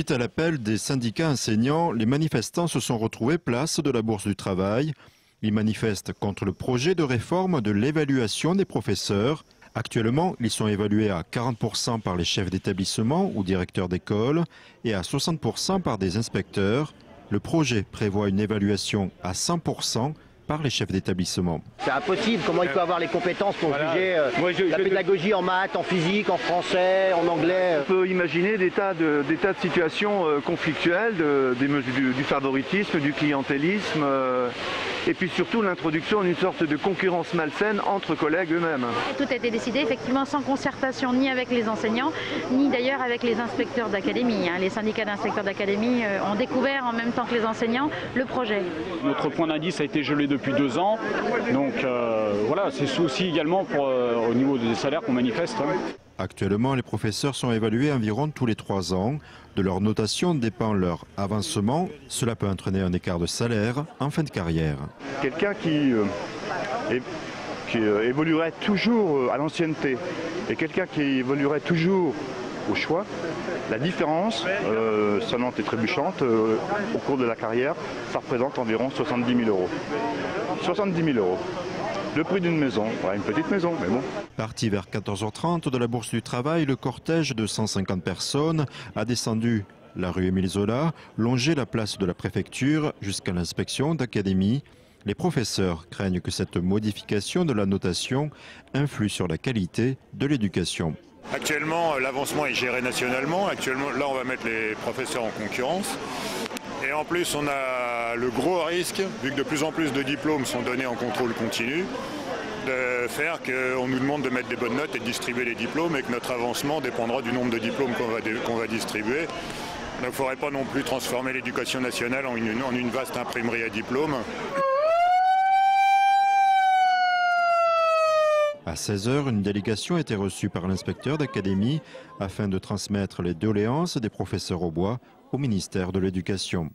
Suite à l'appel des syndicats enseignants, les manifestants se sont retrouvés place de la Bourse du Travail. Ils manifestent contre le projet de réforme de l'évaluation des professeurs. Actuellement, ils sont évalués à 40% par les chefs d'établissement ou directeurs d'école et à 60% par des inspecteurs. Le projet prévoit une évaluation à 100% par les chefs d'établissement. C'est impossible, comment il peut avoir les compétences pour juger la pédagogie en maths, en physique, en français, en anglais. On peut imaginer des tas de situations conflictuelles, du favoritisme, du clientélisme, et puis surtout l'introduction d'une sorte de concurrence malsaine entre collègues eux-mêmes. Tout a été décidé effectivement sans concertation ni avec les enseignants, ni d'ailleurs avec les inspecteurs d'académie. Les syndicats d'inspecteurs d'académie ont découvert en même temps que les enseignants le projet. Notre point d'indice a été gelé depuis 2 ans, donc voilà, c'est aussi également au niveau des salaires qu'on manifeste. Actuellement, les professeurs sont évalués environ tous les 3 ans. De leur notation dépend leur avancement. Cela peut entraîner un écart de salaire en fin de carrière. Quelqu'un qui évoluerait toujours à l'ancienneté et quelqu'un qui évoluerait toujours au choix, la différence, sonnante et trébuchante, au cours de la carrière, ça représente environ 70 000 euros. 70 000 euros. Le prix d'une maison, une petite maison, mais bon. Parti vers 14h30 de la Bourse du Travail, le cortège de 150 personnes a descendu la rue Émile Zola, longé la place de la préfecture jusqu'à l'inspection d'académie. Les professeurs craignent que cette modification de la notation influe sur la qualité de l'éducation. Actuellement, l'avancement est géré nationalement. Actuellement, là, on va mettre les professeurs en concurrence. Et en plus, on a le gros risque, vu que de plus en plus de diplômes sont donnés en contrôle continu, de faire qu'on nous demande de mettre des bonnes notes et de distribuer les diplômes et que notre avancement dépendra du nombre de diplômes qu'on va distribuer. Donc il ne faudrait pas non plus transformer l'éducation nationale en une vaste imprimerie à diplômes. À 16h, une délégation a été reçue par l'inspecteur d'académie afin de transmettre les doléances des professeurs au bois au ministère de l'Éducation.